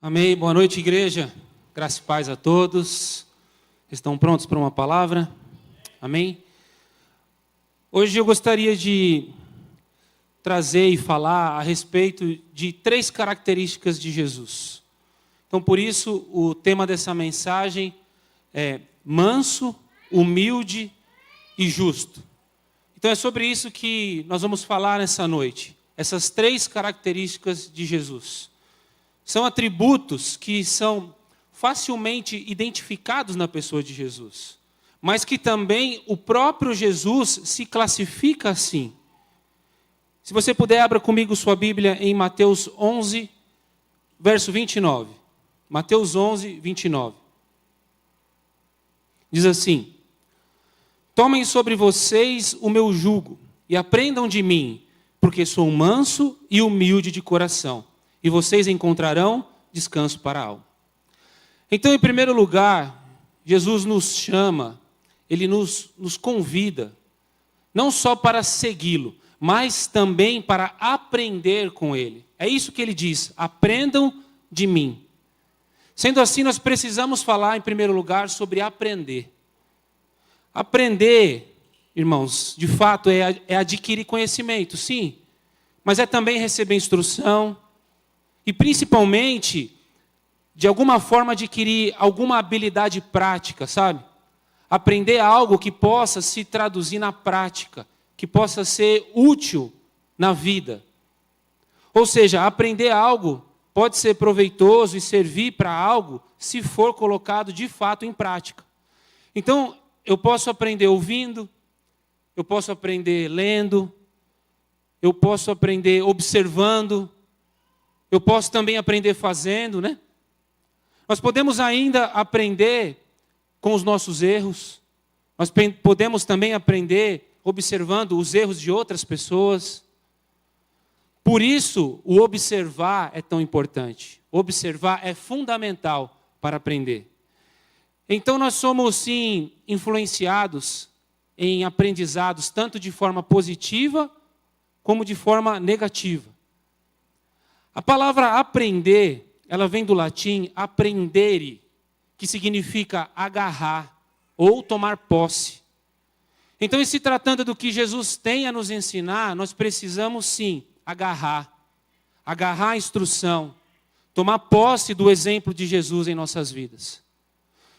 Amém. Boa noite, igreja. Graça e paz a todos. Estão prontos para uma palavra? Amém. Hoje eu gostaria de trazer e falar a respeito de 3 características de Jesus. Então, por isso, o tema dessa mensagem é manso, humilde e justo. Então, é sobre isso que nós vamos falar nessa noite. Essas 3 características de Jesus. São atributos que são facilmente identificados na pessoa de Jesus, mas que também o próprio Jesus se classifica assim. Se você puder, abra comigo sua Bíblia em Mateus 11, verso 29. Mateus 11, 29. Diz assim: tomem sobre vocês o meu jugo e aprendam de mim, porque sou manso e humilde de coração. E vocês encontrarão descanso para a alma. Então, em primeiro lugar, Jesus nos chama, Ele nos convida, não só para segui-lo, mas também para aprender com Ele. É isso que Ele diz: aprendam de mim. Sendo assim, nós precisamos falar, em primeiro lugar, sobre aprender. Aprender, irmãos, de fato é adquirir conhecimento, sim, mas é também receber instrução, e principalmente, de alguma forma, adquirir alguma habilidade prática, sabe? Aprender algo que possa se traduzir na prática, que possa ser útil na vida. Ou seja, aprender algo pode ser proveitoso e servir para algo se for colocado de fato em prática. Então, eu posso aprender ouvindo, eu posso aprender lendo, eu posso aprender observando, eu posso também aprender fazendo, né? Nós podemos ainda aprender com os nossos erros. Nós podemos também aprender observando os erros de outras pessoas. Por isso, o observar é tão importante. Observar é fundamental para aprender. Então, nós somos, sim, influenciados em aprendizados, tanto de forma positiva, como de forma negativa. A palavra aprender, ela vem do latim apprendere, que significa agarrar ou tomar posse. Então, em se tratando do que Jesus tem a nos ensinar, nós precisamos sim agarrar a instrução, tomar posse do exemplo de Jesus em nossas vidas.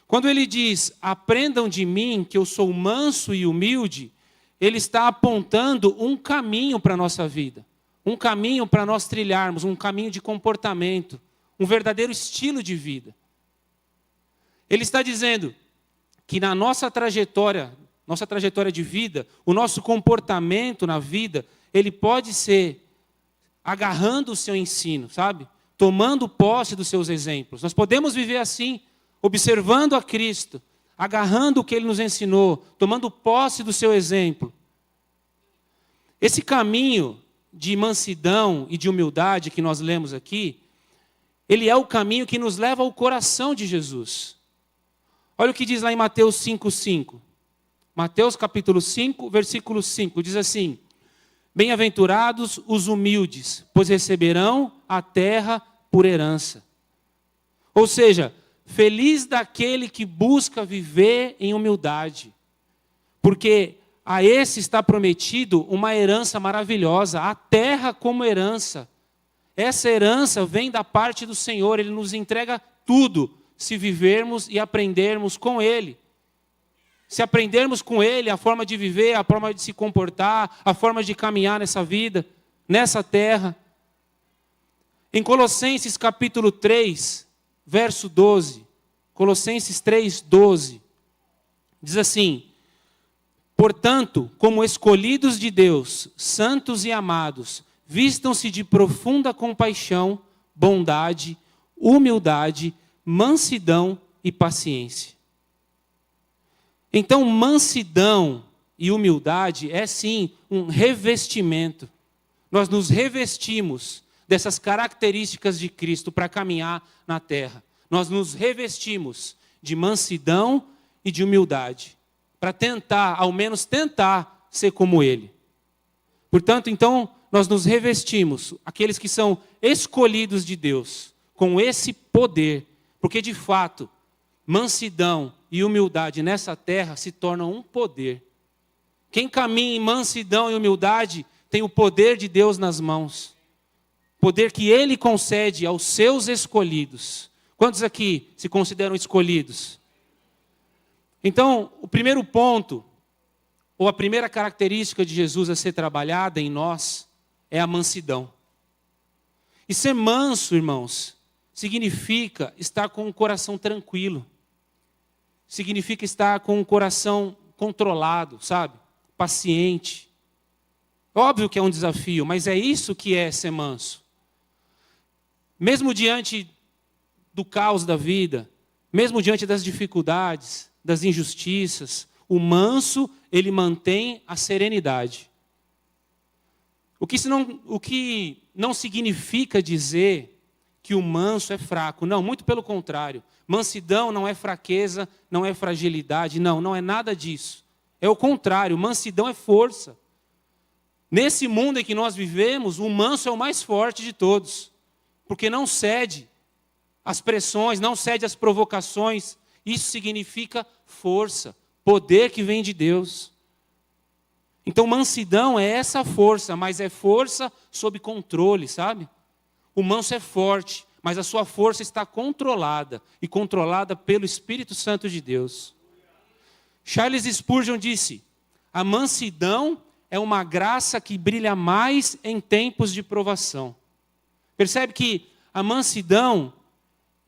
Quando ele diz, aprendam de mim, que eu sou manso e humilde, ele está apontando um caminho para a nossa vida. Um caminho para nós trilharmos, um caminho de comportamento, um verdadeiro estilo de vida. Ele está dizendo que na nossa trajetória de vida, o nosso comportamento na vida, ele pode ser agarrando o seu ensino, sabe? Tomando posse dos seus exemplos. Nós podemos viver assim, observando a Cristo, agarrando o que Ele nos ensinou, tomando posse do seu exemplo. Esse caminho de mansidão e de humildade que nós lemos aqui, ele é o caminho que nos leva ao coração de Jesus. Olha o que diz lá em Mateus 5,5. Mateus capítulo 5, versículo 5, diz assim: bem-aventurados os humildes, pois receberão a terra por herança. Ou seja, feliz daquele que busca viver em humildade, porque a esse está prometido uma herança maravilhosa, a terra como herança. Essa herança vem da parte do Senhor, Ele nos entrega tudo, se vivermos e aprendermos com Ele. Se aprendermos com Ele a forma de viver, a forma de se comportar, a forma de caminhar nessa vida, nessa terra. Em Colossenses capítulo 3, verso 12, Colossenses 3, 12, diz assim: portanto, como escolhidos de Deus, santos e amados, vistam-se de profunda compaixão, bondade, humildade, mansidão e paciência. Então, mansidão e humildade é sim um revestimento. Nós nos revestimos dessas características de Cristo para caminhar na terra. Nós nos revestimos de mansidão e de humildade, para tentar, ao menos tentar, ser como Ele. Portanto, então, nós nos revestimos, aqueles que são escolhidos de Deus, com esse poder. Porque, de fato, mansidão e humildade nessa terra se tornam um poder. Quem caminha em mansidão e humildade tem o poder de Deus nas mãos. Poder que Ele concede aos seus escolhidos. Quantos aqui se consideram escolhidos? Então, o primeiro ponto, ou a primeira característica de Jesus a ser trabalhada em nós, é a mansidão. E ser manso, irmãos, significa estar com o coração tranquilo. Significa estar com o coração controlado, sabe? Paciente. Óbvio que é um desafio, mas é isso que é ser manso. Mesmo diante do caos da vida, mesmo diante das dificuldades, das injustiças, o manso, ele mantém a serenidade. O que não significa dizer que o manso é fraco. Não, muito pelo contrário. Mansidão não é fraqueza, não é fragilidade, não é nada disso. É o contrário, mansidão é força. Nesse mundo em que nós vivemos, o manso é o mais forte de todos, porque não cede às pressões, não cede às provocações. Isso significa força, poder que vem de Deus. Então, mansidão é essa força, mas é força sob controle, sabe? O manso é forte, mas a sua força está controlada, e controlada pelo Espírito Santo de Deus. Charles Spurgeon disse: a mansidão é uma graça que brilha mais em tempos de provação. Percebe que a mansidão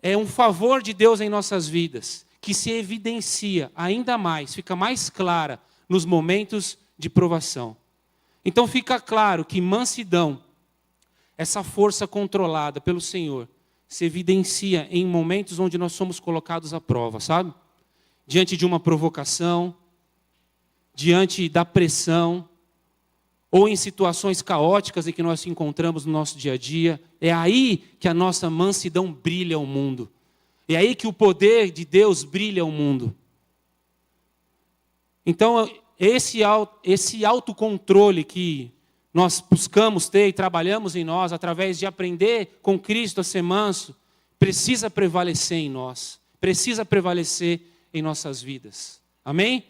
é um favor de Deus em nossas vidas, que se evidencia ainda mais, fica mais clara nos momentos de provação. Então fica claro que mansidão, essa força controlada pelo Senhor, se evidencia em momentos onde nós somos colocados à prova, sabe? Diante de uma provocação, diante da pressão, ou em situações caóticas em que nós nos encontramos no nosso dia a dia. É aí que a nossa mansidão brilha ao mundo. É aí que o poder de Deus brilha ao mundo. Então, esse autocontrole que nós buscamos ter e trabalhamos em nós, através de aprender com Cristo a ser manso, precisa prevalecer em nós. Precisa prevalecer em nossas vidas. Amém?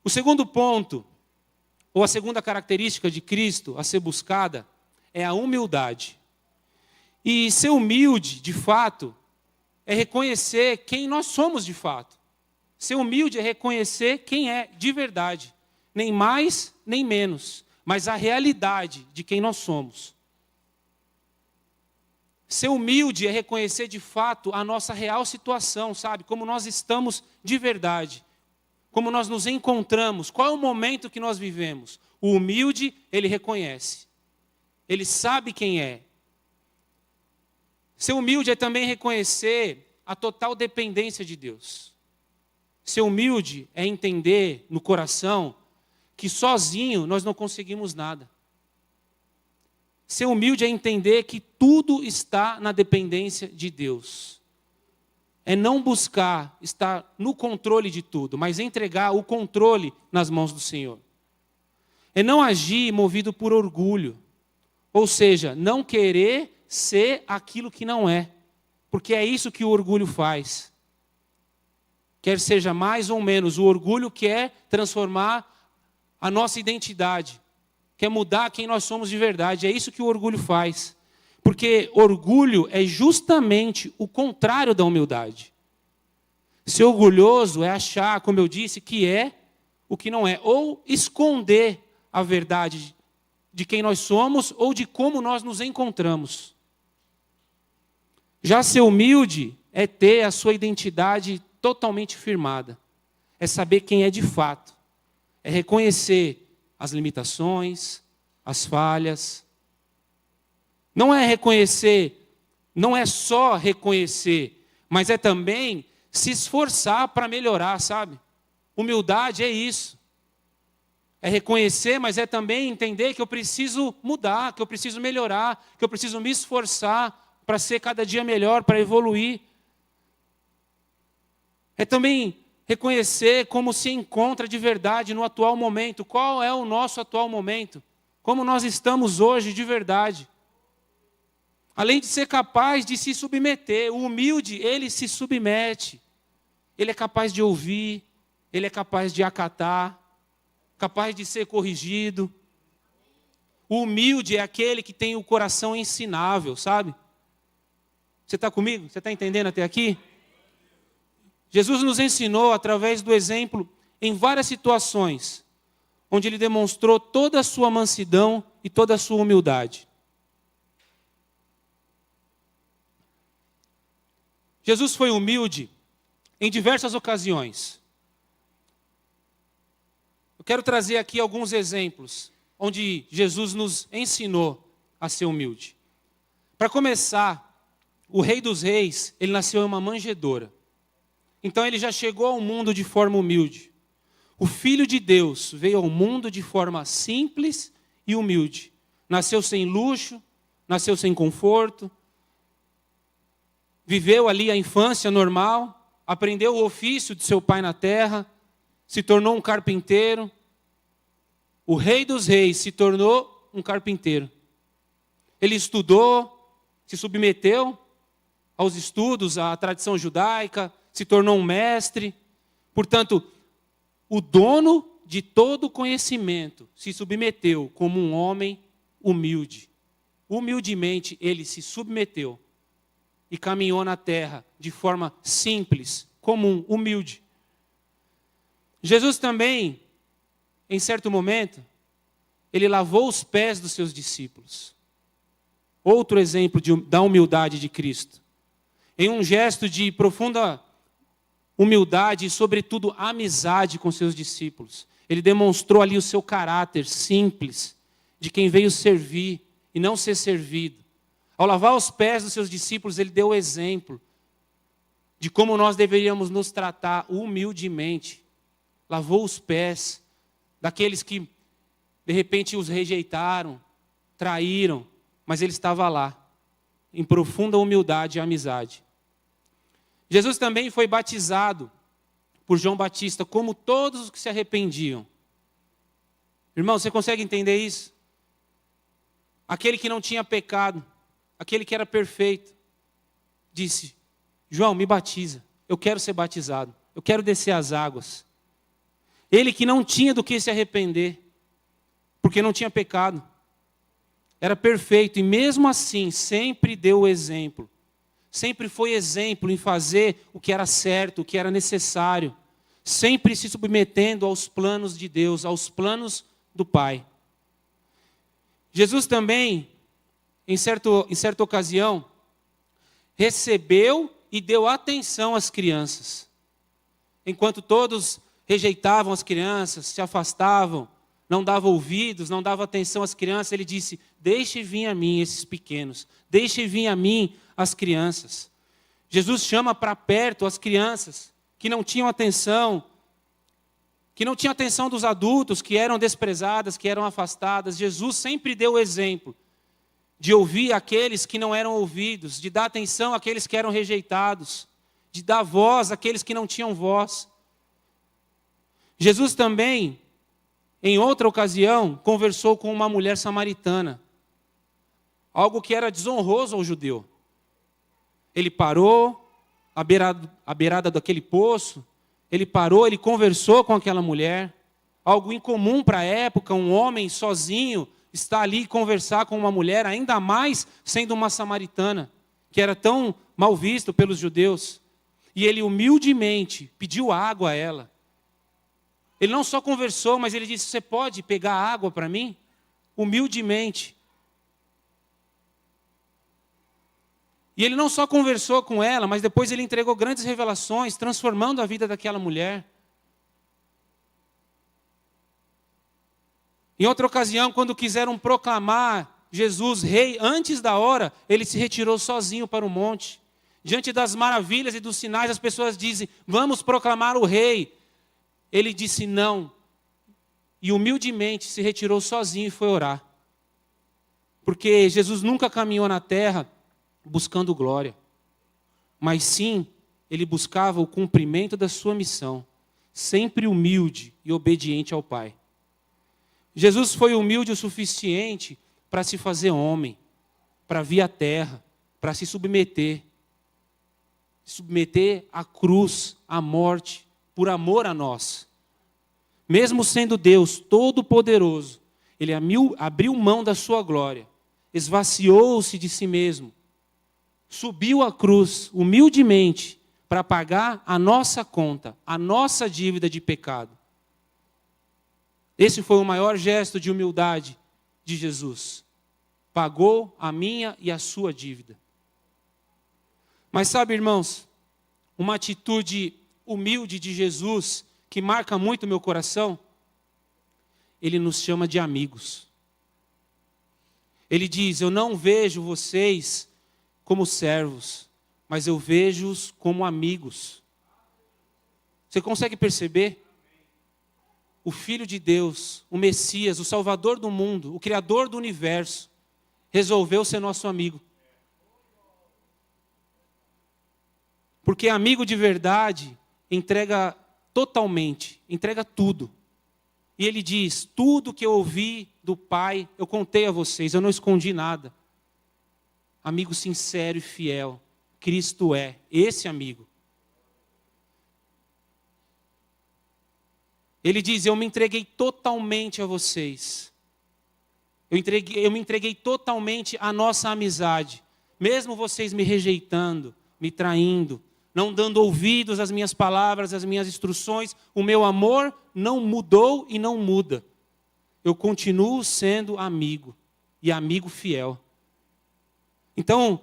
O segundo ponto, ou a segunda característica de Cristo a ser buscada, é a humildade. E ser humilde, de fato, é reconhecer quem nós somos de fato. Ser humilde é reconhecer quem é de verdade. Nem mais, nem menos. Mas a realidade de quem nós somos. Ser humilde é reconhecer de fato a nossa real situação, sabe? Como nós estamos de verdade. Como nós nos encontramos. Qual é o momento que nós vivemos? O humilde, ele reconhece. Ele sabe quem é. Ser humilde é também reconhecer a total dependência de Deus. Ser humilde é entender no coração que sozinho nós não conseguimos nada. Ser humilde é entender que tudo está na dependência de Deus. É não buscar estar no controle de tudo, mas entregar o controle nas mãos do Senhor. É não agir movido por orgulho. Ou seja, não querer ser aquilo que não é. Porque é isso que o orgulho faz. Quer seja mais ou menos, o orgulho quer transformar a nossa identidade. Quer mudar quem nós somos de verdade. É isso que o orgulho faz. Porque orgulho é justamente o contrário da humildade. Ser orgulhoso é achar, como eu disse, que é o que não é. Ou esconder a verdade de quem nós somos ou de como nós nos encontramos. Já ser humilde é ter a sua identidade totalmente firmada. É saber quem é de fato. É reconhecer as limitações, as falhas. Não é reconhecer, não é só reconhecer, mas é também se esforçar para melhorar, sabe? Humildade é isso. É reconhecer, mas é também entender que eu preciso mudar, que eu preciso melhorar, que eu preciso me esforçar para ser cada dia melhor, para evoluir. É também reconhecer como se encontra de verdade no atual momento. Qual é o nosso atual momento? Como nós estamos hoje de verdade? Além de ser capaz de se submeter. O humilde, ele se submete. Ele é capaz de ouvir, ele é capaz de acatar, capaz de ser corrigido. O humilde é aquele que tem o coração ensinável, sabe? Você está comigo? Você está entendendo até aqui? Jesus nos ensinou através do exemplo em várias situações, onde ele demonstrou toda a sua mansidão e toda a sua humildade. Jesus foi humilde em diversas ocasiões. Eu quero trazer aqui alguns exemplos onde Jesus nos ensinou a ser humilde. Para começar, o Rei dos Reis, ele nasceu em uma manjedoura. Então ele já chegou ao mundo de forma humilde. O Filho de Deus veio ao mundo de forma simples e humilde. Nasceu sem luxo, nasceu sem conforto, viveu ali a infância normal, aprendeu o ofício de seu pai na terra, se tornou um carpinteiro. O Rei dos Reis se tornou um carpinteiro. Ele estudou, se submeteu aos estudos, à tradição judaica, se tornou um mestre. Portanto, o dono de todo conhecimento se submeteu como um homem humilde. Humildemente ele se submeteu e caminhou na terra de forma simples, comum, humilde. Jesus também, em certo momento, ele lavou os pés dos seus discípulos. Outro exemplo da humildade de Cristo. Em um gesto de profunda humildade e, sobretudo, amizade com seus discípulos. Ele demonstrou ali o seu caráter simples, de quem veio servir e não ser servido. Ao lavar os pés dos seus discípulos, ele deu o exemplo de como nós deveríamos nos tratar humildemente. Lavou os pés daqueles que, de repente, os rejeitaram, traíram, mas ele estava lá, em profunda humildade e amizade. Jesus também foi batizado por João Batista, como todos os que se arrependiam. Irmão, você consegue entender isso? Aquele que não tinha pecado, aquele que era perfeito, disse: João, me batiza, eu quero ser batizado, eu quero descer as águas. Ele que não tinha do que se arrepender, porque não tinha pecado, era perfeito e mesmo assim sempre deu o exemplo. Sempre foi exemplo em fazer o que era certo, o que era necessário. Sempre se submetendo aos planos de Deus, aos planos do Pai. Jesus também, em certa ocasião, recebeu e deu atenção às crianças. Enquanto todos rejeitavam as crianças, se afastavam, não davam ouvidos, não davam atenção às crianças, ele disse: deixe vir a mim esses pequenos, deixe vir a mim as crianças. Jesus chama para perto as crianças que não tinham atenção, dos adultos, que eram desprezadas, que eram afastadas. Jesus sempre deu o exemplo de ouvir aqueles que não eram ouvidos, de dar atenção àqueles que eram rejeitados, de dar voz àqueles que não tinham voz. Jesus também, em outra ocasião, conversou com uma mulher samaritana, algo que era desonroso ao judeu. Ele parou à beirada daquele poço, ele conversou com aquela mulher, algo incomum para a época, um homem sozinho estar ali e conversar com uma mulher, ainda mais sendo uma samaritana, que era tão mal visto pelos judeus. E ele humildemente pediu água a ela. Ele não só conversou, mas ele disse: você pode pegar água para mim? Humildemente. E ele não só conversou com ela, mas depois ele entregou grandes revelações, transformando a vida daquela mulher. Em outra ocasião, quando quiseram proclamar Jesus rei antes da hora, ele se retirou sozinho para o monte. Diante das maravilhas e dos sinais, as pessoas dizem: vamos proclamar o rei. Ele disse não. E humildemente se retirou sozinho e foi orar. Porque Jesus nunca caminhou na terra buscando glória, mas sim, ele buscava o cumprimento da sua missão, sempre humilde e obediente ao Pai. Jesus foi humilde o suficiente para se fazer homem, para vir à terra, para se submeter à cruz, à morte, por amor a nós. Mesmo sendo Deus Todo-Poderoso, Ele abriu mão da sua glória, esvaziou-se de si mesmo, subiu à cruz humildemente para pagar a nossa conta, a nossa dívida de pecado. Esse foi o maior gesto de humildade de Jesus. Pagou a minha e a sua dívida. Mas sabe, irmãos, uma atitude humilde de Jesus que marca muito meu coração, Ele nos chama de amigos. Ele diz: eu não vejo vocês como servos, mas eu vejo-os como amigos. Você consegue perceber? O Filho de Deus, o Messias, o Salvador do mundo, o Criador do universo, resolveu ser nosso amigo. Porque amigo de verdade entrega totalmente, entrega tudo. E ele diz: tudo que eu ouvi do Pai, eu contei a vocês, eu não escondi nada. Amigo sincero e fiel, Cristo é esse amigo. Ele diz: eu me entreguei totalmente a vocês. Eu me entreguei totalmente à nossa amizade. Mesmo vocês me rejeitando, me traindo, não dando ouvidos às minhas palavras, às minhas instruções, o meu amor não mudou e não muda. Eu continuo sendo amigo, e amigo fiel. Então,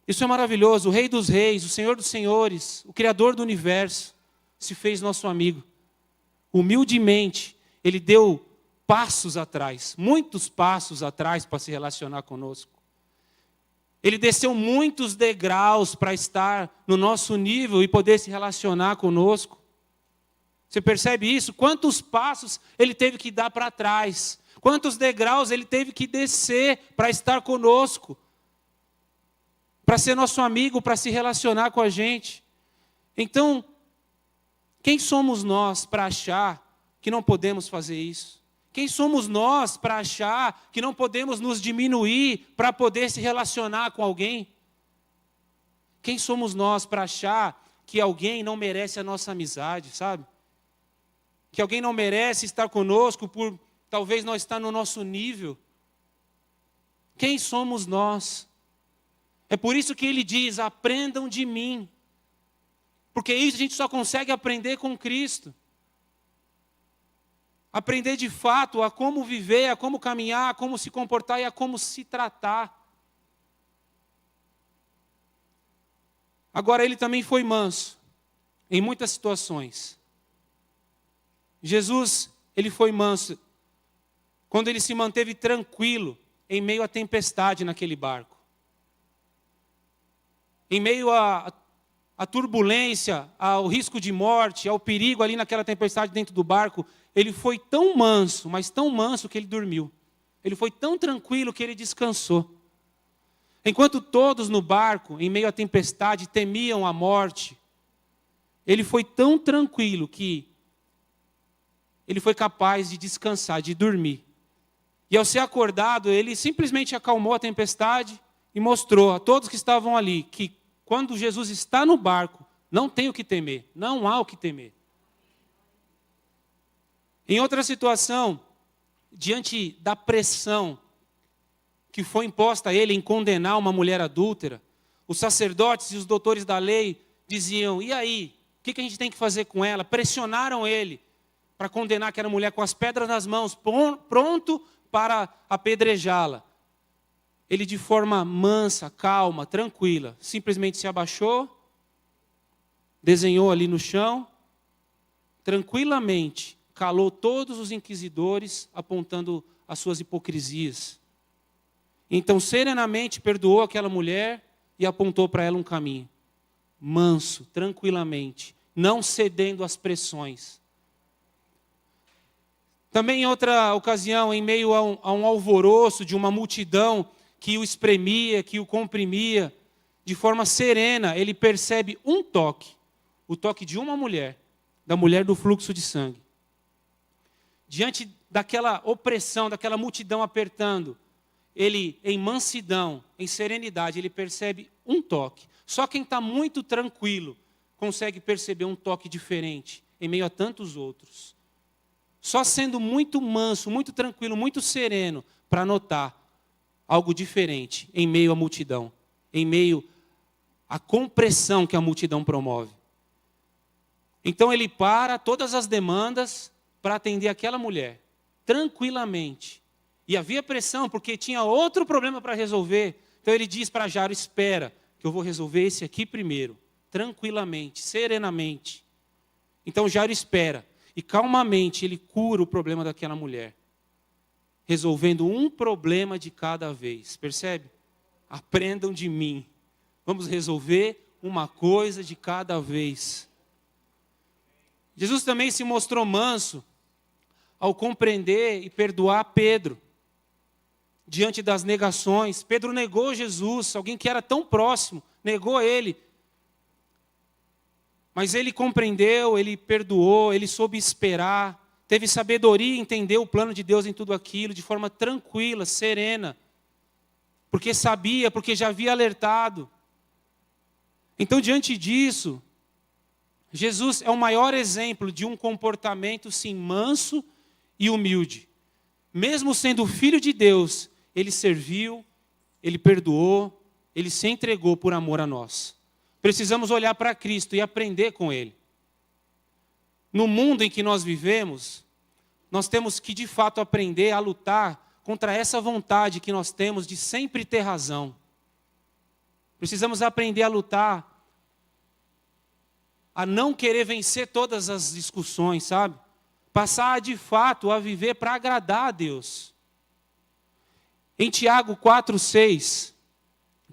isso é maravilhoso. O Rei dos Reis, o Senhor dos Senhores, o Criador do universo, se fez nosso amigo. Humildemente, Ele deu passos atrás, muitos passos atrás para se relacionar conosco. Ele desceu muitos degraus para estar no nosso nível e poder se relacionar conosco. Você percebe isso? Quantos passos Ele teve que dar para trás? Quantos degraus Ele teve que descer para estar conosco? Para ser nosso amigo, para se relacionar com a gente. Então, quem somos nós para achar que não podemos fazer isso? Quem somos nós para achar que não podemos nos diminuir para poder se relacionar com alguém? Quem somos nós para achar que alguém não merece a nossa amizade, sabe? Que alguém não merece estar conosco por talvez não estar no nosso nível? Quem somos nós? É por isso que ele diz: aprendam de mim. Porque isso a gente só consegue aprender com Cristo. Aprender de fato a como viver, a como caminhar, a como se comportar e a como se tratar. Agora, ele também foi manso em muitas situações. Jesus, ele foi manso quando ele se manteve tranquilo em meio à tempestade naquele barco. Em meio à turbulência, ao risco de morte, ao perigo ali naquela tempestade dentro do barco, ele foi tão manso, mas tão manso que ele dormiu. Ele foi tão tranquilo que ele descansou. Enquanto todos no barco, em meio à tempestade, temiam a morte, ele foi tão tranquilo que ele foi capaz de descansar, de dormir. E ao ser acordado, ele simplesmente acalmou a tempestade e mostrou a todos que estavam ali que quando Jesus está no barco, não tem o que temer, não há o que temer. Em outra situação, diante da pressão que foi imposta a ele em condenar uma mulher adúltera, os sacerdotes e os doutores da lei diziam: e aí, o que a gente tem que fazer com ela? Pressionaram ele para condenar aquela mulher com as pedras nas mãos, pronto para apedrejá-la. Ele, de forma mansa, calma, tranquila, simplesmente se abaixou, desenhou ali no chão, tranquilamente calou todos os inquisidores, apontando as suas hipocrisias. Então, serenamente, perdoou aquela mulher e apontou para ela um caminho. Manso, tranquilamente, não cedendo às pressões. Também em outra ocasião, em meio a um alvoroço de uma multidão que o espremia, que o comprimia, de forma serena, ele percebe um toque, o toque de uma mulher, da mulher do fluxo de sangue. Diante daquela opressão, daquela multidão apertando, ele, em mansidão, em serenidade, ele percebe um toque. Só quem está muito tranquilo consegue perceber um toque diferente em meio a tantos outros. Só sendo muito manso, muito tranquilo, muito sereno, para notar algo diferente em meio à multidão, em meio à compressão que a multidão promove. Então ele para todas as demandas para atender aquela mulher, tranquilamente. E havia pressão, porque tinha outro problema para resolver. Então ele diz para Jairo, espera, que eu vou resolver esse aqui primeiro, tranquilamente, serenamente. Então Jairo espera, e calmamente ele cura o problema daquela mulher, resolvendo um problema de cada vez. Percebe? Aprendam de mim. Vamos resolver uma coisa de cada vez. Jesus também se mostrou manso ao compreender e perdoar Pedro. Diante das negações, Pedro negou Jesus, alguém que era tão próximo, negou ele. Mas ele compreendeu, ele perdoou, ele soube esperar, teve sabedoria e entendeu o plano de Deus em tudo aquilo, de forma tranquila, serena, porque sabia, porque já havia alertado. Então, diante disso, Jesus é o maior exemplo de um comportamento, sim, manso e humilde. Mesmo sendo filho de Deus, ele serviu, ele perdoou, ele se entregou por amor a nós. Precisamos olhar para Cristo e aprender com ele. No mundo em que nós vivemos, nós temos que de fato aprender a lutar contra essa vontade que nós temos de sempre ter razão. Precisamos aprender a lutar, a não querer vencer todas as discussões, sabe? Passar de fato a viver para agradar a Deus. Em Tiago 4:6,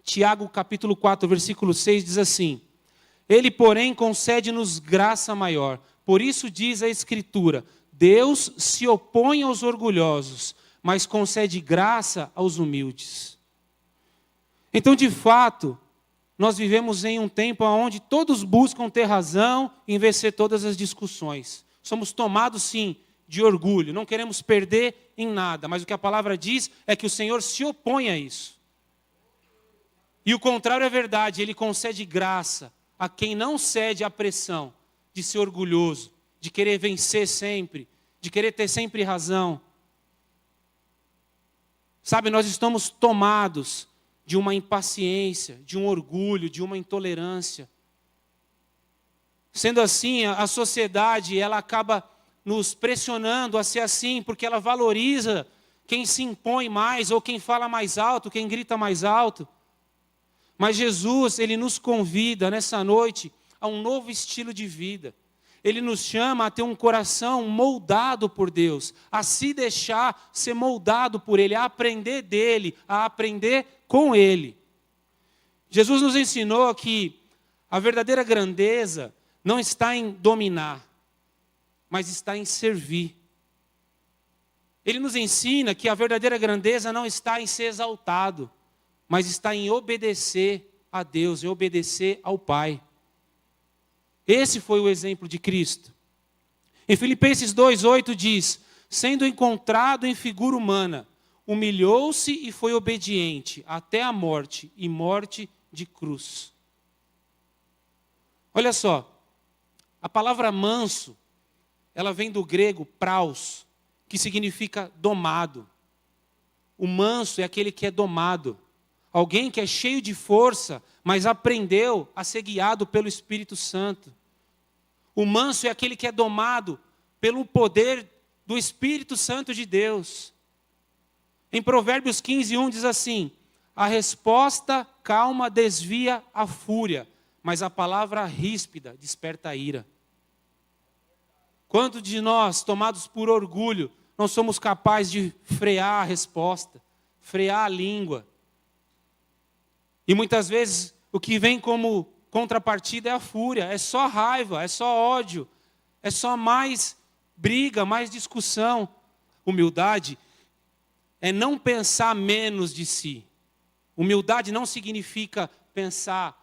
Tiago capítulo 4, versículo 6 diz assim: Ele, porém, concede-nos graça maior. Por isso diz a Escritura, Deus se opõe aos orgulhosos, mas concede graça aos humildes. Então, de fato, nós vivemos em um tempo onde todos buscam ter razão e vencer todas as discussões. Somos tomados, sim, de orgulho, não queremos perder em nada, mas o que a palavra diz é que o Senhor se opõe a isso. E o contrário é verdade, Ele concede graça a quem não cede à pressão de ser orgulhoso, de querer vencer sempre, de querer ter sempre razão. Sabe, nós estamos tomados de uma impaciência, de um orgulho, de uma intolerância. Sendo assim, a sociedade, ela acaba nos pressionando a ser assim, porque ela valoriza quem se impõe mais, ou quem fala mais alto, quem grita mais alto. Mas Jesus, Ele nos convida nessa noite a um novo estilo de vida. Ele nos chama a ter um coração moldado por Deus, a se deixar ser moldado por Ele, a aprender dEle, a aprender com Ele. Jesus nos ensinou que a verdadeira grandeza não está em dominar, mas está em servir. Ele nos ensina que a verdadeira grandeza não está em ser exaltado, mas está em obedecer a Deus, em obedecer ao Pai. Esse foi o exemplo de Cristo. Em Filipenses 2:8 diz, sendo encontrado em figura humana, humilhou-se e foi obediente até a morte, e morte de cruz. Olha só, a palavra manso, ela vem do grego praus, que significa domado. O manso é aquele que é domado. Alguém que é cheio de força, mas aprendeu a ser guiado pelo Espírito Santo. O manso é aquele que é domado pelo poder do Espírito Santo de Deus. Em Provérbios 15:1 diz assim, a resposta calma desvia a fúria, mas a palavra ríspida desperta a ira. Quanto de nós, tomados por orgulho, não somos capazes de frear a resposta, frear a língua? E muitas vezes o que vem como contrapartida é a fúria, é só raiva, é só ódio, é só mais briga, mais discussão. Humildade é não pensar menos de si. Humildade não significa pensar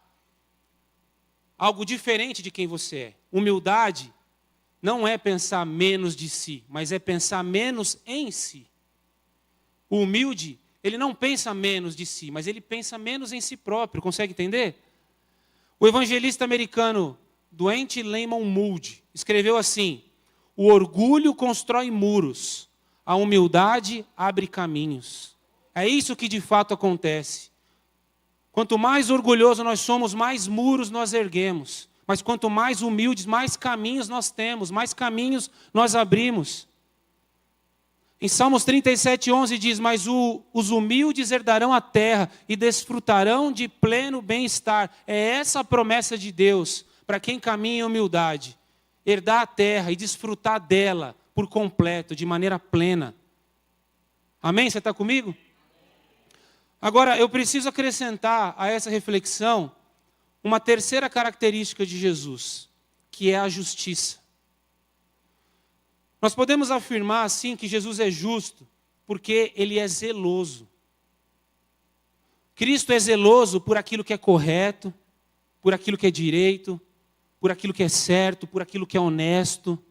algo diferente de quem você é. Humildade não é pensar menos de si, mas é pensar menos em si. O humilde, Ele não pensa menos de si, mas ele pensa menos em si próprio. Consegue entender? O evangelista americano Dwight Lyman Moody escreveu assim: o orgulho constrói muros, a humildade abre caminhos. É isso que de fato acontece. Quanto mais orgulhoso nós somos, mais muros nós erguemos. Mas quanto mais humildes, mais caminhos nós temos, mais caminhos nós abrimos. Em Salmos 37:11 diz: mas os humildes herdarão a terra e desfrutarão de pleno bem-estar. É essa a promessa de Deus para quem caminha em humildade. Herdar a terra e desfrutar dela por completo, de maneira plena. Amém? Você está comigo? Agora, eu preciso acrescentar a essa reflexão uma terceira característica de Jesus, que é a justiça. Nós podemos afirmar, assim, que Jesus é justo, porque Ele é zeloso. Cristo é zeloso por aquilo que é correto, por aquilo que é direito, por aquilo que é certo, por aquilo que é honesto,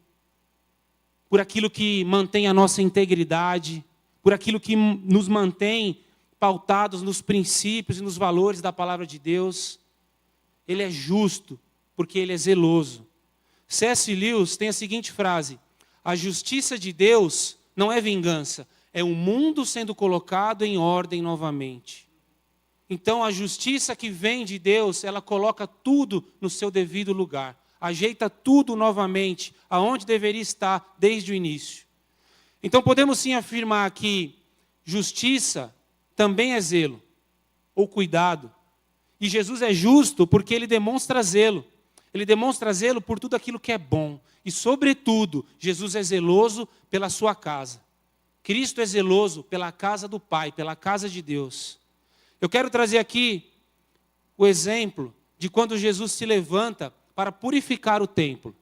por aquilo que mantém a nossa integridade, por aquilo que nos mantém pautados nos princípios e nos valores da palavra de Deus. Ele é justo, porque Ele é zeloso. C.S. Lewis tem a seguinte frase: a justiça de Deus não é vingança, é o mundo sendo colocado em ordem novamente. Então a justiça que vem de Deus, ela coloca tudo no seu devido lugar, ajeita tudo novamente, aonde deveria estar desde o início. Então podemos sim afirmar que justiça também é zelo, ou cuidado. E Jesus é justo porque Ele demonstra zelo. Ele demonstra zelo por tudo aquilo que é bom. E, sobretudo, Jesus é zeloso pela sua casa. Cristo é zeloso pela casa do Pai, pela casa de Deus. Eu quero trazer aqui o exemplo de quando Jesus se levanta para purificar o templo.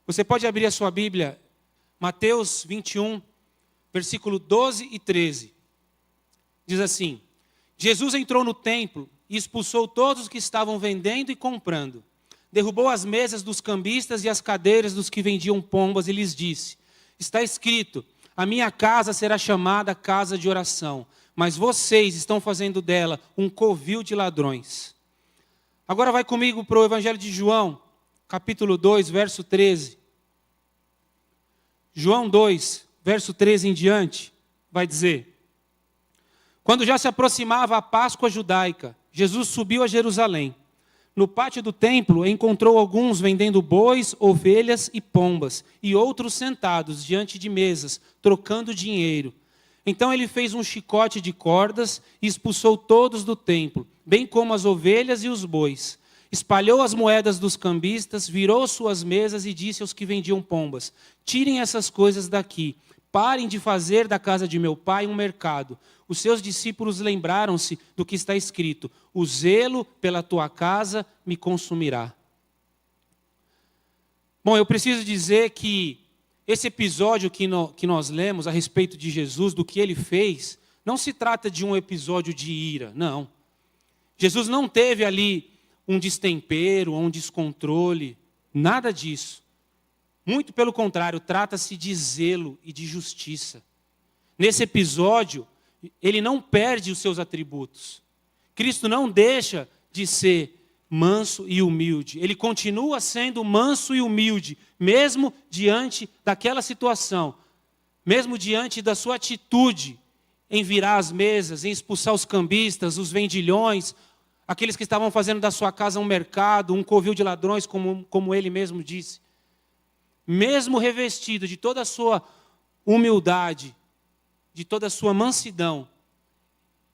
Você pode abrir a sua Bíblia, Mateus 21, versículo 12 e 13. Diz assim: Jesus entrou no templo e expulsou todos os que estavam vendendo e comprando. Derrubou as mesas dos cambistas e as cadeiras dos que vendiam pombas e lhes disse: está escrito, a minha casa será chamada casa de oração, mas vocês estão fazendo dela um covil de ladrões. Agora vai comigo para o Evangelho de João, capítulo 2, verso 13. João 2, verso 13 em diante, vai dizer: quando já se aproximava a Páscoa judaica, Jesus subiu a Jerusalém. No pátio do templo encontrou alguns vendendo bois, ovelhas e pombas, e outros sentados diante de mesas, trocando dinheiro. Então ele fez um chicote de cordas e expulsou todos do templo, bem como as ovelhas e os bois. Espalhou as moedas dos cambistas, virou suas mesas e disse aos que vendiam pombas: tirem essas coisas daqui, parem de fazer da casa de meu pai um mercado. Os seus discípulos lembraram-se do que está escrito: o zelo pela tua casa me consumirá. Bom, eu preciso dizer que esse episódio que nós lemos a respeito de Jesus, do que Ele fez, não se trata de um episódio de ira, não. Jesus não teve ali um destempero, um descontrole, nada disso. Muito pelo contrário, trata-se de zelo e de justiça. Nesse episódio, Ele não perde os seus atributos. Cristo não deixa de ser manso e humilde. Ele continua sendo manso e humilde, mesmo diante daquela situação, mesmo diante da sua atitude em virar as mesas, em expulsar os cambistas, os vendilhões, aqueles que estavam fazendo da sua casa um mercado, um covil de ladrões, como ele mesmo disse. Mesmo revestido de toda a sua humildade, de toda a sua mansidão,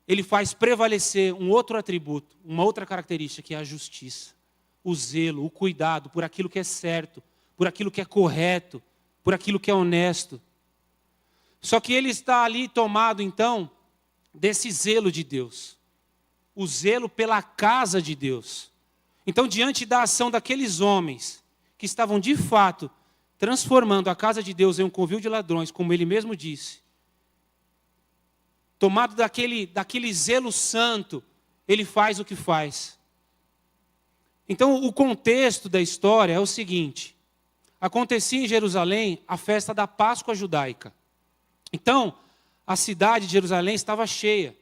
Ele faz prevalecer um outro atributo, uma outra característica, que é a justiça, o zelo, o cuidado por aquilo que é certo, por aquilo que é correto, por aquilo que é honesto. Só que Ele está ali tomado, então, desse zelo de Deus, o zelo pela casa de Deus. Então, diante da ação daqueles homens que estavam, de fato, transformando a casa de Deus em um covil de ladrões, como Ele mesmo disse, tomado daquele zelo santo, Ele faz o que faz. Então, o contexto da história é o seguinte: acontecia em Jerusalém a festa da Páscoa judaica. Então, a cidade de Jerusalém estava cheia.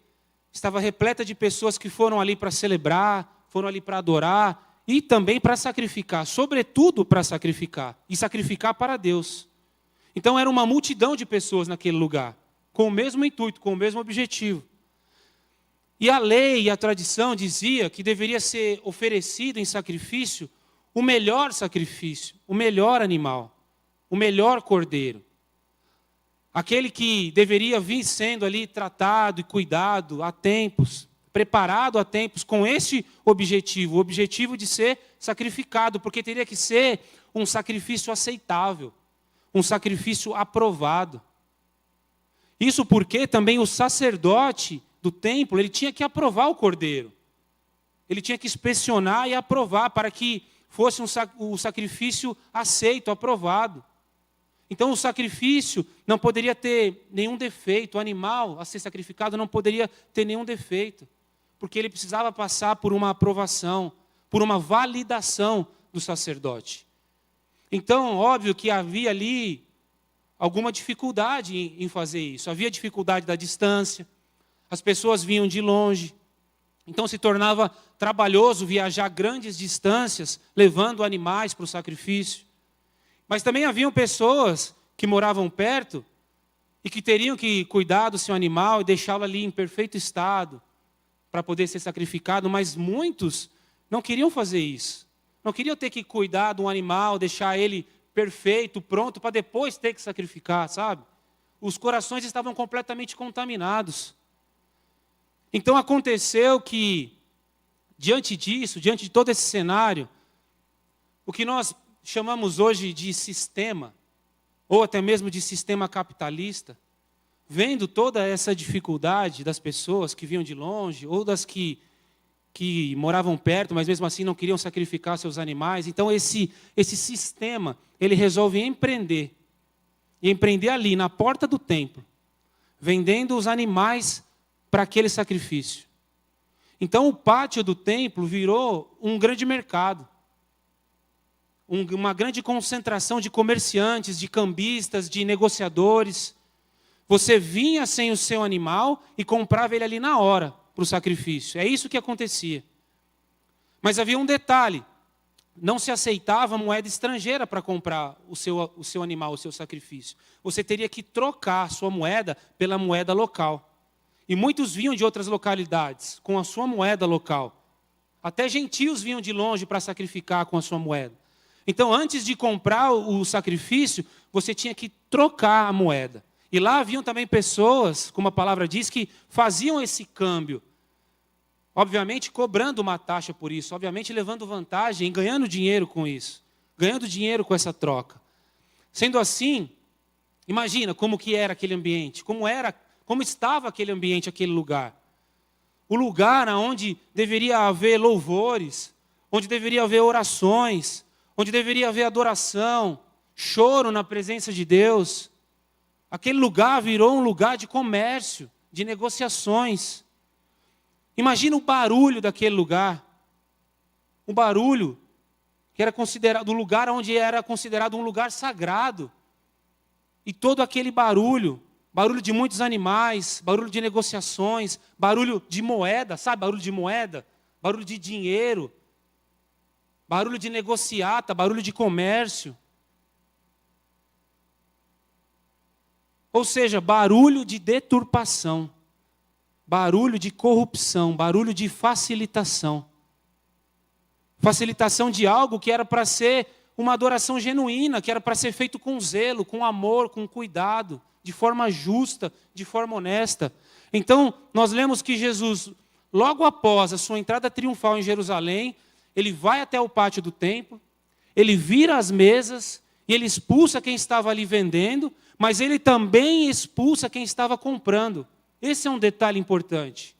Estava repleta de pessoas que foram ali para celebrar, foram ali para adorar e também para sacrificar, sobretudo para sacrificar, e sacrificar para Deus. Então era uma multidão de pessoas naquele lugar, com o mesmo intuito, com o mesmo objetivo. E a lei e a tradição dizia que deveria ser oferecido em sacrifício, o melhor animal, o melhor cordeiro. Aquele que deveria vir sendo ali tratado e cuidado há tempos, preparado há tempos com este objetivo, o objetivo de ser sacrificado, porque teria que ser um sacrifício aceitável, um sacrifício aprovado. Isso porque também o sacerdote do templo, ele tinha que aprovar o cordeiro. Ele tinha que inspecionar e aprovar para que fosse o sacrifício aceito, aprovado. Então o sacrifício não poderia ter nenhum defeito, o animal a ser sacrificado não poderia ter nenhum defeito, porque ele precisava passar por uma aprovação, por uma validação do sacerdote. Então, óbvio que havia ali alguma dificuldade em fazer isso. Havia dificuldade da distância, as pessoas vinham de longe, então se tornava trabalhoso viajar grandes distâncias, levando animais para o sacrifício. Mas também haviam pessoas que moravam perto e que teriam que cuidar do seu animal e deixá-lo ali em perfeito estado para poder ser sacrificado, mas muitos não queriam fazer isso. Não queriam ter que cuidar do animal, deixar ele perfeito, pronto, para depois ter que sacrificar, sabe? Os corações estavam completamente contaminados. Então aconteceu que, diante disso, diante de todo esse cenário, o que nós chamamos hoje de sistema, ou até mesmo de sistema capitalista, vendo toda essa dificuldade das pessoas que vinham de longe, ou das que moravam perto, mas mesmo assim não queriam sacrificar seus animais. Então esse sistema, ele resolve empreender. E empreender ali, na porta do templo, vendendo os animais para aquele sacrifício. Então o pátio do templo virou um grande mercado. Uma grande concentração de comerciantes, de cambistas, de negociadores. Você vinha sem o seu animal e comprava ele ali na hora para o sacrifício. É isso que acontecia. Mas havia um detalhe. Não se aceitava moeda estrangeira para comprar o seu animal, o seu sacrifício. Você teria que trocar a sua moeda pela moeda local. E muitos vinham de outras localidades com a sua moeda local. Até gentios vinham de longe para sacrificar com a sua moeda. Então, antes de comprar o sacrifício, você tinha que trocar a moeda. E lá haviam também pessoas, como a palavra diz, que faziam esse câmbio. Obviamente, cobrando uma taxa por isso. Obviamente, levando vantagem e ganhando dinheiro com isso. Ganhando dinheiro com essa troca. Sendo assim, imagina como que era aquele ambiente. Como estava aquele ambiente, aquele lugar. O lugar onde deveria haver louvores, onde deveria haver orações, onde deveria haver adoração, choro na presença de Deus. Aquele lugar virou um lugar de comércio, de negociações. Imagina o barulho daquele lugar. O barulho que era considerado, do lugar onde era considerado um lugar sagrado. E todo aquele barulho de muitos animais, barulho de negociações, barulho de moeda, sabe barulho de moeda? Barulho de dinheiro. Barulho de negociata, barulho de comércio. Ou seja, barulho de deturpação, barulho de corrupção, barulho de facilitação. Facilitação de algo que era para ser uma adoração genuína, que era para ser feito com zelo, com amor, com cuidado, de forma justa, de forma honesta. Então, nós lemos que Jesus, logo após a sua entrada triunfal em Jerusalém, ele vai até o pátio do templo, ele vira as mesas e ele expulsa quem estava ali vendendo, mas ele também expulsa quem estava comprando. Esse é um detalhe importante.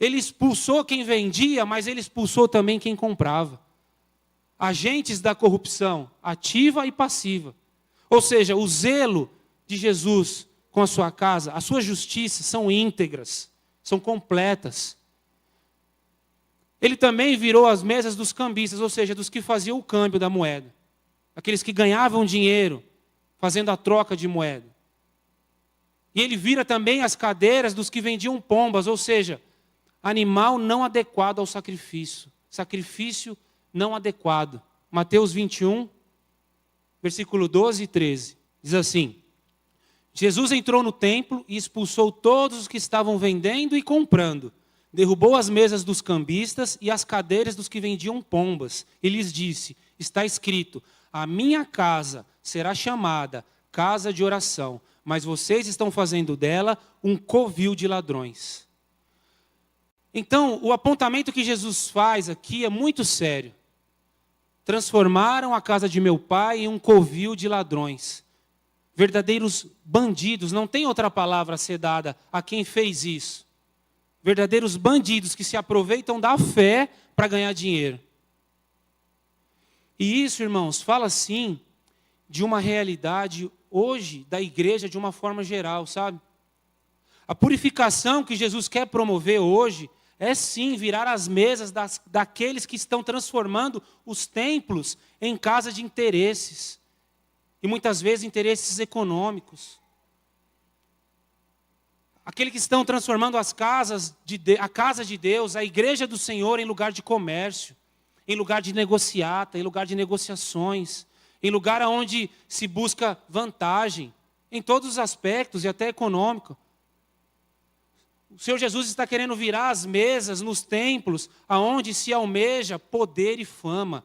Ele expulsou quem vendia, mas ele expulsou também quem comprava. Agentes da corrupção, ativa e passiva. Ou seja, o zelo de Jesus com a sua casa, a sua justiça são íntegras, são completas. Ele também virou as mesas dos cambistas, ou seja, dos que faziam o câmbio da moeda. Aqueles que ganhavam dinheiro fazendo a troca de moeda. E ele vira também as cadeiras dos que vendiam pombas, ou seja, animal não adequado ao sacrifício. Sacrifício não adequado. Mateus 21, versículo 12 e 13. Diz assim: Jesus entrou no templo e expulsou todos os que estavam vendendo e comprando. Derrubou as mesas dos cambistas e as cadeiras dos que vendiam pombas. E lhes disse: está escrito, a minha casa será chamada casa de oração, mas vocês estão fazendo dela um covil de ladrões. Então, o apontamento que Jesus faz aqui é muito sério. Transformaram a casa de meu pai em um covil de ladrões. Verdadeiros bandidos, não tem outra palavra a ser dada a quem fez isso. Verdadeiros bandidos que se aproveitam da fé para ganhar dinheiro. E isso, irmãos, fala sim de uma realidade hoje da igreja de uma forma geral, sabe? A purificação que Jesus quer promover hoje é sim virar as mesas daqueles que estão transformando os templos em casa de interesses. E muitas vezes interesses econômicos. Aqueles que estão transformando a casa de Deus, a igreja do Senhor, em lugar de comércio, em lugar de negociata, em lugar de negociações, em lugar onde se busca vantagem, em todos os aspectos e até econômico. O Senhor Jesus está querendo virar as mesas nos templos, aonde se almeja poder e fama.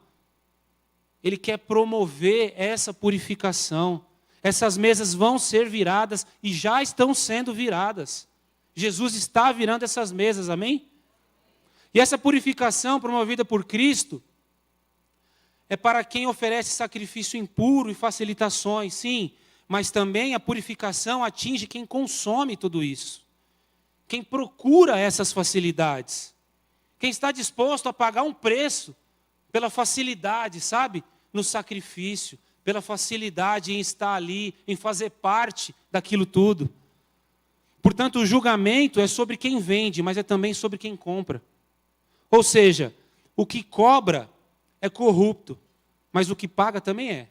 Ele quer promover essa purificação. Essas mesas vão ser viradas e já estão sendo viradas. Jesus está virando essas mesas, amém? E essa purificação promovida por Cristo é para quem oferece sacrifício impuro e facilitações, sim, mas também a purificação atinge quem consome tudo isso. Quem procura essas facilidades. Quem está disposto a pagar um preço pela facilidade, sabe? No sacrifício, pela facilidade em estar ali, em fazer parte daquilo tudo. Portanto, o julgamento é sobre quem vende, mas é também sobre quem compra. Ou seja, o que cobra é corrupto, mas o que paga também é.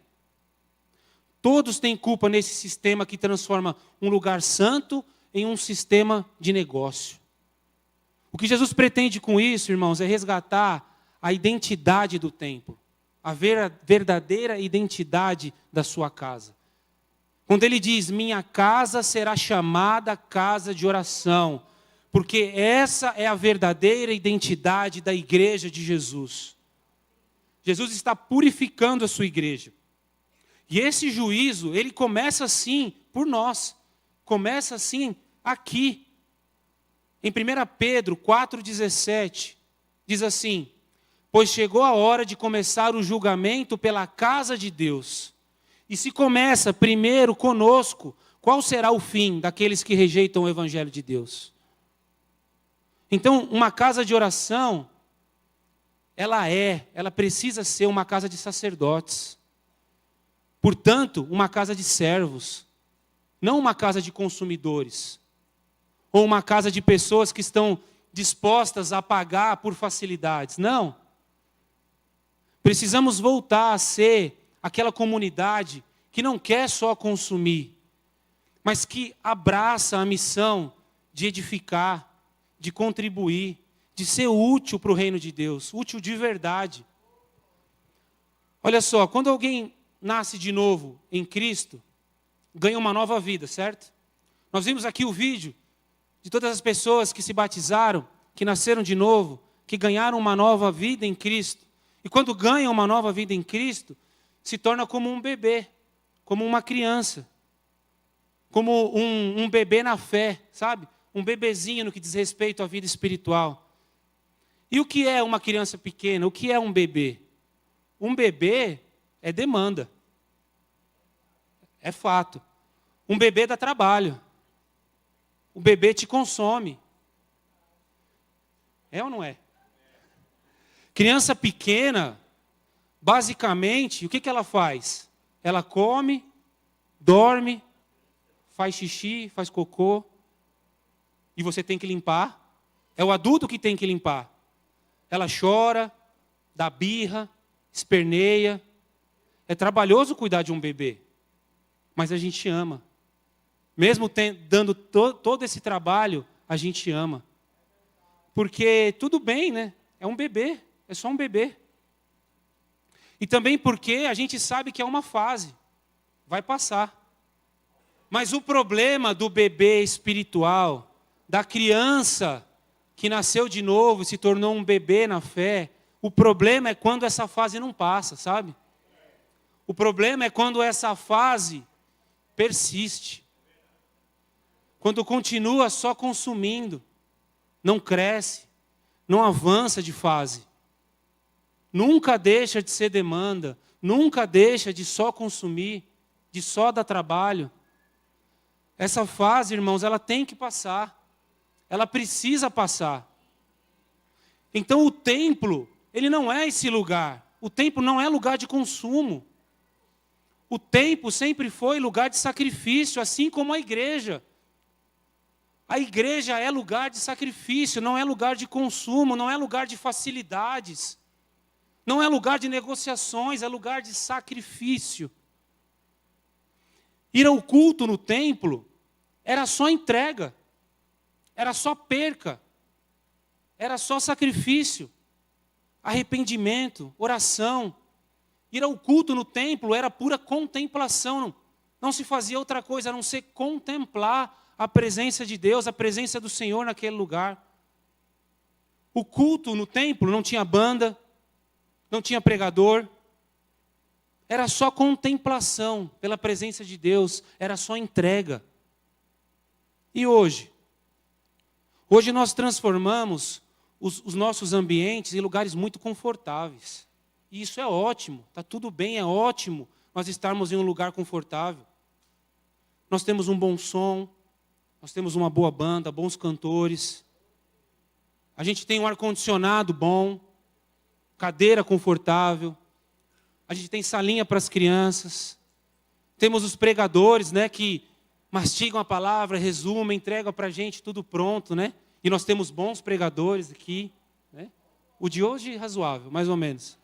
Todos têm culpa nesse sistema que transforma um lugar santo em um sistema de negócio. O que Jesus pretende com isso, irmãos, é resgatar a identidade do templo, a verdadeira identidade da sua casa. Quando ele diz, minha casa será chamada casa de oração, porque essa é a verdadeira identidade da igreja de Jesus. Jesus está purificando a sua igreja. E esse juízo, ele começa assim por nós. Começa assim aqui. Em 1 Pedro 4,17, diz assim, pois chegou a hora de começar o julgamento pela casa de Deus. E se começa primeiro conosco, qual será o fim daqueles que rejeitam o evangelho de Deus? Então, uma casa de oração, ela precisa ser uma casa de sacerdotes. Portanto, uma casa de servos, não uma casa de consumidores, ou uma casa de pessoas que estão dispostas a pagar por facilidades. Não. Precisamos voltar a ser aquela comunidade que não quer só consumir, mas que abraça a missão de edificar, de contribuir, de ser útil para o reino de Deus, útil de verdade. Olha só, quando alguém nasce de novo em Cristo, ganha uma nova vida, certo? Nós vimos aqui o vídeo de todas as pessoas que se batizaram, que nasceram de novo, que ganharam uma nova vida em Cristo. E quando ganham uma nova vida em Cristo, se torna como um bebê, como uma criança, como um bebê na fé, sabe? Um bebezinho no que diz respeito à vida espiritual. E o que é uma criança pequena? O que é um bebê? Um bebê é demanda. É fato. Um bebê dá trabalho. O bebê te consome. É ou não é? Criança pequena, basicamente, o que ela faz? Ela come, dorme, faz xixi, faz cocô, e você tem que limpar. É o adulto que tem que limpar. Ela chora, dá birra, esperneia. É trabalhoso cuidar de um bebê, mas a gente ama. Mesmo dando todo esse trabalho, a gente ama. Porque tudo bem, né? É um bebê, é só um bebê. E também porque a gente sabe que é uma fase, vai passar. Mas o problema do bebê espiritual, da criança que nasceu de novo e se tornou um bebê na fé, o problema é quando essa fase não passa, sabe? O problema é quando essa fase persiste. Quando continua só consumindo, não cresce, não avança de fase. Nunca deixa de ser demanda, nunca deixa de só consumir, de só dar trabalho. Essa fase, irmãos, ela tem que passar. Ela precisa passar. Então o templo, ele não é esse lugar. O templo não é lugar de consumo. O templo sempre foi lugar de sacrifício, assim como a igreja. A igreja é lugar de sacrifício, não é lugar de consumo, não é lugar de facilidades. Não é lugar de negociações, é lugar de sacrifício. Ir ao culto no templo era só entrega, era só perca, era só sacrifício, arrependimento, oração. Ir ao culto no templo era pura contemplação, não se fazia outra coisa a não ser contemplar a presença de Deus, a presença do Senhor naquele lugar. O culto no templo não tinha banda, não tinha pregador, era só contemplação pela presença de Deus, era só entrega. E hoje? Hoje nós transformamos os nossos ambientes em lugares muito confortáveis. E isso é ótimo, está tudo bem, é ótimo nós estarmos em um lugar confortável. Nós temos um bom som, nós temos uma boa banda, bons cantores. A gente tem um ar-condicionado bom, cadeira confortável. A gente tem salinha para as crianças. Temos os pregadores, né, que mastigam a palavra, resumem, entregam para a gente tudo pronto, né? E nós temos bons pregadores aqui, né? O de hoje é razoável, mais ou menos.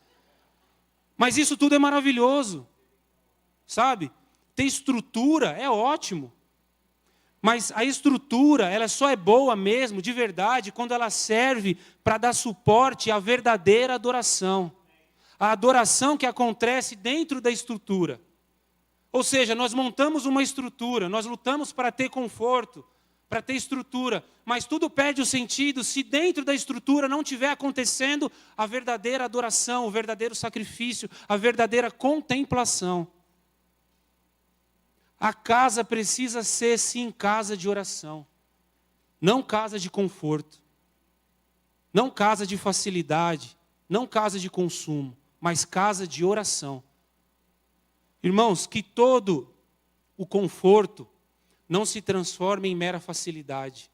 Mas isso tudo é maravilhoso, sabe? Ter estrutura é ótimo. Mas a estrutura, ela só é boa mesmo, de verdade, quando ela serve para dar suporte à verdadeira adoração. A adoração que acontece dentro da estrutura. Ou seja, nós montamos uma estrutura, nós lutamos para ter conforto, para ter estrutura, mas tudo perde o sentido se dentro da estrutura não estiver acontecendo a verdadeira adoração, o verdadeiro sacrifício, a verdadeira contemplação. A casa precisa ser, sim, casa de oração. Não casa de conforto. Não casa de facilidade. Não casa de consumo. Mas casa de oração. Irmãos, que todo o conforto não se transforme em mera facilidade.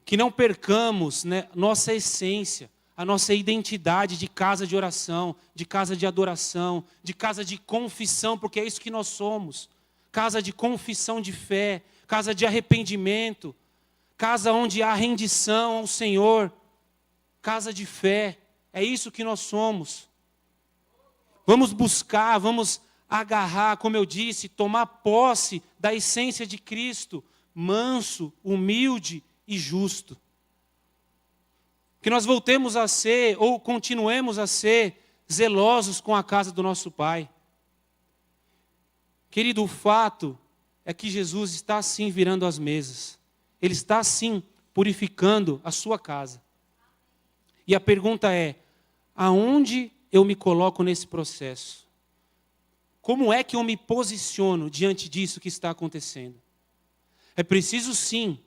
Que não percamos, né, nossa essência, a nossa identidade de casa de oração, de casa de adoração, de casa de confissão, porque é isso que nós somos. Casa de confissão de fé, casa de arrependimento, casa onde há rendição ao Senhor, casa de fé. É isso que nós somos. Vamos buscar, vamos agarrar, como eu disse, tomar posse da essência de Cristo, manso, humilde e justo. Que nós voltemos a ser, ou continuemos a ser, zelosos com a casa do nosso Pai. Querido, o fato é que Jesus está sim virando as mesas. Ele está sim purificando a sua casa. E a pergunta é, aonde eu me coloco nesse processo? Como é que eu me posiciono diante disso que está acontecendo? É preciso sim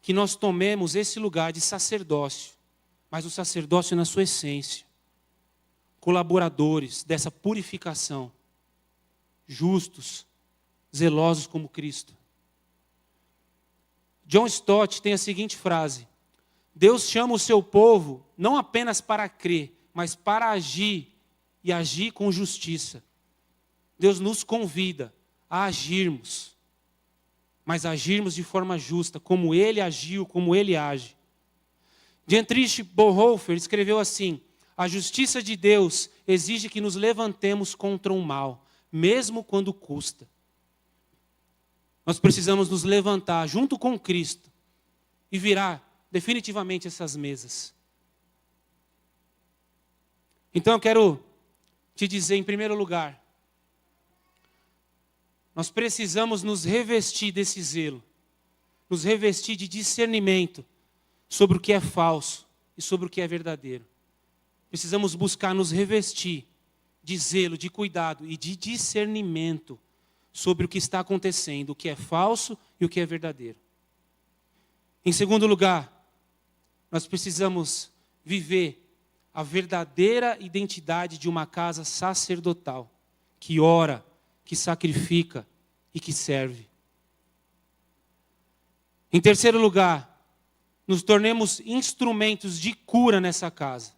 que nós tomemos esse lugar de sacerdócio, mas o sacerdócio na sua essência. Colaboradores dessa purificação, justos, zelosos como Cristo. John Stott tem a seguinte frase: Deus chama o seu povo não apenas para crer, mas para agir, e agir com justiça. Deus nos convida a agirmos, mas agirmos de forma justa, como Ele agiu, como Ele age. Dietrich Bonhoeffer escreveu assim: a justiça de Deus exige que nos levantemos contra o mal, mesmo quando custa. Nós precisamos nos levantar junto com Cristo e virar definitivamente essas mesas. Então eu quero te dizer, em primeiro lugar, nós precisamos nos revestir desse zelo, nos revestir de discernimento sobre o que é falso e sobre o que é verdadeiro. Precisamos buscar nos revestir de zelo, de cuidado e de discernimento sobre o que está acontecendo, o que é falso e o que é verdadeiro. Em segundo lugar, nós precisamos viver a verdadeira identidade de uma casa sacerdotal, que ora, que sacrifica e que serve. Em terceiro lugar, nos tornemos instrumentos de cura nessa casa.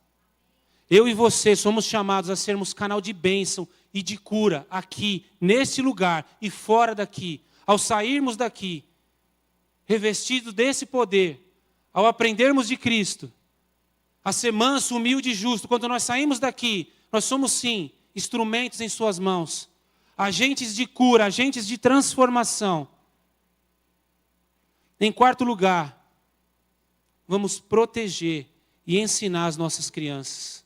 Eu e você somos chamados a sermos canal de bênção e de cura aqui, nesse lugar e fora daqui. Ao sairmos daqui, revestidos desse poder, ao aprendermos de Cristo, a ser manso, humilde e justo, quando nós saímos daqui, nós somos sim instrumentos em suas mãos, agentes de cura, agentes de transformação. Em quarto lugar, vamos proteger e ensinar as nossas crianças.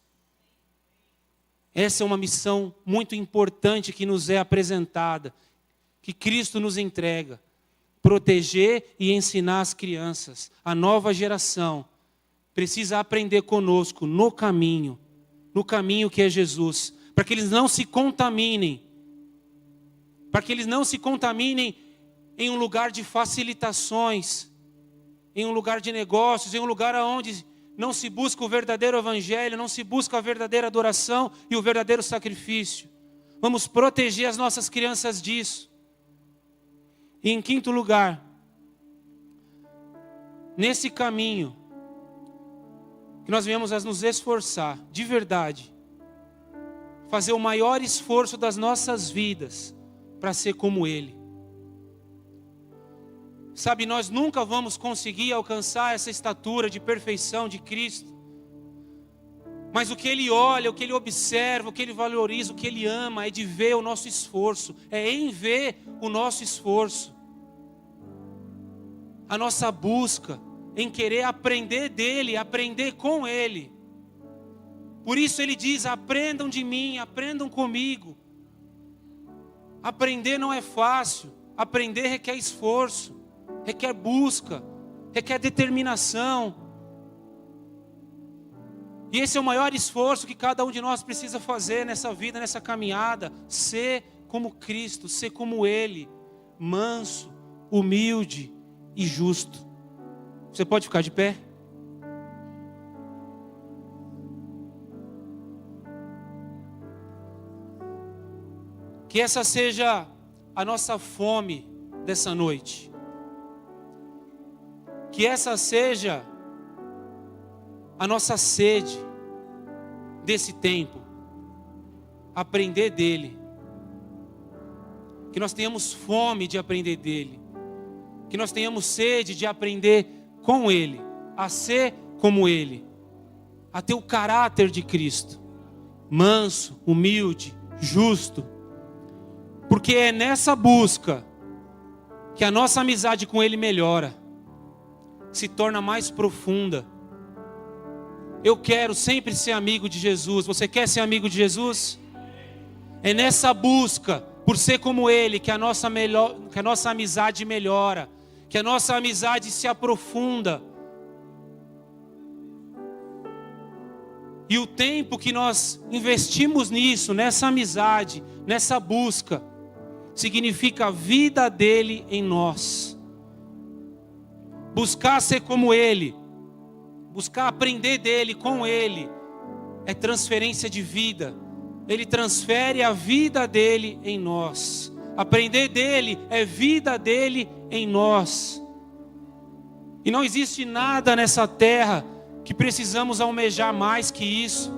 Essa é uma missão muito importante que nos é apresentada, que Cristo nos entrega. Proteger e ensinar as crianças, a nova geração, precisa aprender conosco no caminho que é Jesus, para que eles não se contaminem, em um lugar de facilitações, em um lugar de negócios, em um lugar onde não se busca o verdadeiro evangelho, não se busca a verdadeira adoração e o verdadeiro sacrifício. Vamos proteger as nossas crianças disso. E em quinto lugar, nesse caminho, que nós venhamos a nos esforçar, de verdade, fazer o maior esforço das nossas vidas para ser como Ele. Sabe, nós nunca vamos conseguir alcançar essa estatura de perfeição de Cristo. Mas o que Ele olha, o que Ele observa, o que Ele valoriza, o que Ele ama é de ver o nosso esforço, é em ver o nosso esforço. A nossa busca em querer aprender dEle, aprender com Ele. Por isso Ele diz, aprendam de mim, aprendam comigo. Aprender não é fácil, aprender requer esforço, requer busca, requer determinação. E esse é o maior esforço que cada um de nós precisa fazer nessa vida, nessa caminhada. Ser como Cristo, ser como Ele, manso, humilde e justo. Você pode ficar de pé? Que essa seja a nossa fome dessa noite. Que essa seja a nossa sede desse tempo. Aprender dEle. Que nós tenhamos fome de aprender dEle. Que nós tenhamos sede de aprender com Ele. A ser como Ele. A ter o caráter de Cristo. Manso, humilde, justo. Porque é nessa busca que a nossa amizade com Ele melhora. Se torna mais profunda. Eu quero sempre ser amigo de Jesus. Você quer ser amigo de Jesus? É nessa busca, por ser como Ele, que a nossa amizade melhora. Que a nossa amizade se aprofunda. E o tempo que nós investimos nisso, nessa amizade, nessa busca, significa a vida dEle em nós. Buscar ser como Ele, buscar aprender dEle, com Ele, é transferência de vida. Ele transfere a vida dEle em nós. Aprender dEle é vida dEle em nós. E não existe nada nessa terra que precisamos almejar mais que isso.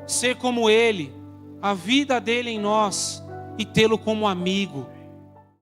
Ser como Ele, a vida dEle em nós e tê-lo como amigo.